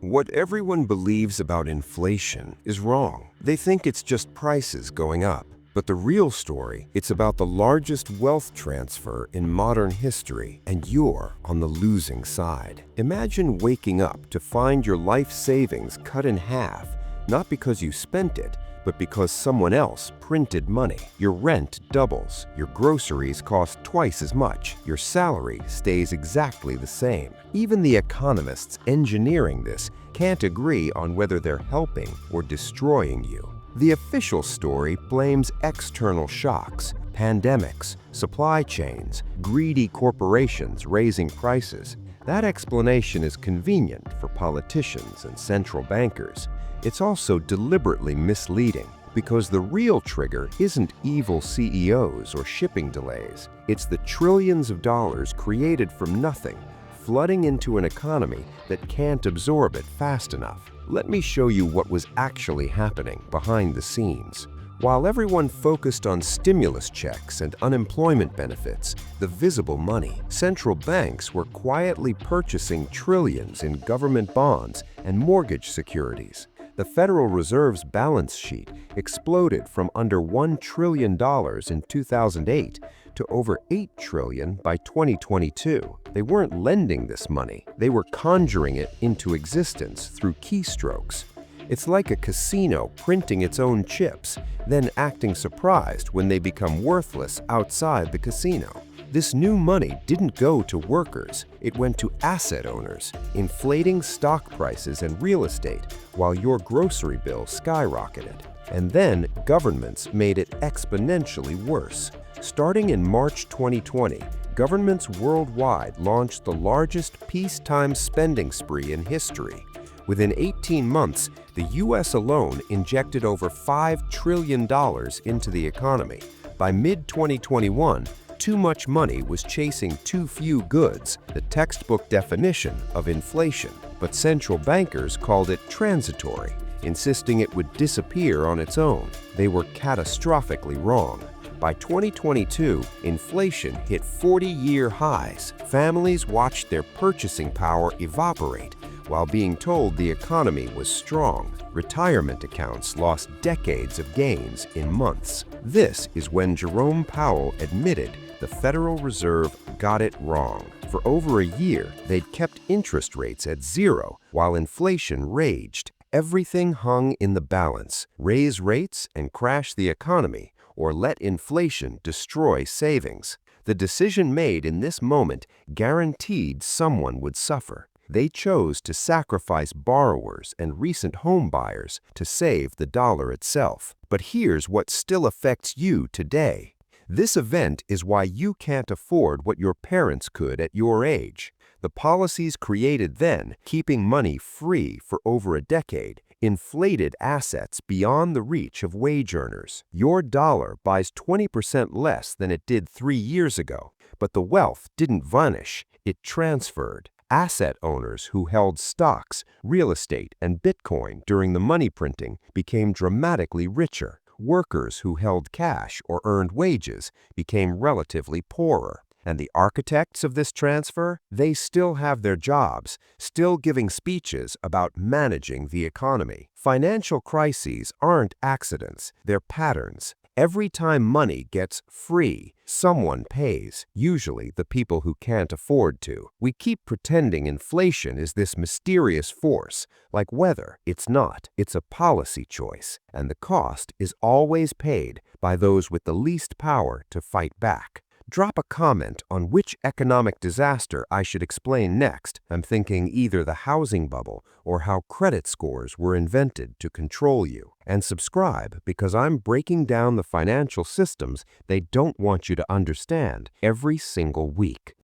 What everyone believes about inflation is wrong. They think it's just prices going up. But the real story, it's about the largest wealth transfer in modern history, and you're on the losing side. Imagine waking up to find your life savings cut in half, not because you spent it, but because someone else printed money. Your rent doubles, your groceries cost twice as much, your salary stays exactly the same. Even the economists engineering this can't agree on whether they're helping or destroying you. The official story blames external shocks, pandemics, supply chains, greedy corporations raising prices. That explanation is convenient for politicians and central bankers. It's also deliberately misleading because the real trigger isn't evil CEOs or shipping delays. It's the trillions of dollars created from nothing, flooding into an economy that can't absorb it fast enough. Let me show you what was actually happening behind the scenes. While everyone focused on stimulus checks and unemployment benefits, the visible money, central banks were quietly purchasing trillions in government bonds and mortgage securities. The Federal Reserve's balance sheet exploded from under $1 trillion in 2008 to over $8 trillion by 2022. They weren't lending this money, they were conjuring it into existence through keystrokes. It's like a casino printing its own chips, then acting surprised when they become worthless outside the casino. This new money didn't go to workers, it went to asset owners, inflating stock prices and real estate while your grocery bill skyrocketed. And then governments made it exponentially worse. Starting in March 2020, governments worldwide launched the largest peacetime spending spree in history. Within 18 months, the US alone injected over $5 trillion into the economy. By mid-2021, too much money was chasing too few goods, the textbook definition of inflation. But central bankers called it transitory, insisting it would disappear on its own. They were catastrophically wrong. By 2022, inflation hit 40-year highs. Families watched their purchasing power evaporate while being told the economy was strong. Retirement accounts lost decades of gains in months. This is when Jerome Powell admitted the Federal Reserve got it wrong. For over a year, they'd kept interest rates at zero while inflation raged. Everything hung in the balance: raise rates and crash the economy, or let inflation destroy savings. The decision made in this moment guaranteed someone would suffer. They chose to sacrifice borrowers and recent home buyers to save the dollar itself. But here's what still affects you today. This event is why you can't afford what your parents could at your age. The policies created then, keeping money free for over a decade, inflated assets beyond the reach of wage earners. Your dollar buys 20% less than it did 3 years ago, but the wealth didn't vanish, it transferred. Asset owners who held stocks, real estate, and Bitcoin during the money printing became dramatically richer. Workers who held cash or earned wages became relatively poorer. And the architects of this transfer, they still have their jobs, still giving speeches about managing the economy. Financial crises aren't accidents, they're patterns. Every time money gets free, someone pays, usually the people who can't afford to. We keep pretending inflation is this mysterious force, like weather. It's not. It's a policy choice, and the cost is always paid by those with the least power to fight back. Drop a comment on which economic disaster I should explain next. I'm thinking either the housing bubble or how credit scores were invented to control you. And subscribe because I'm breaking down the financial systems they don't want you to understand every single week.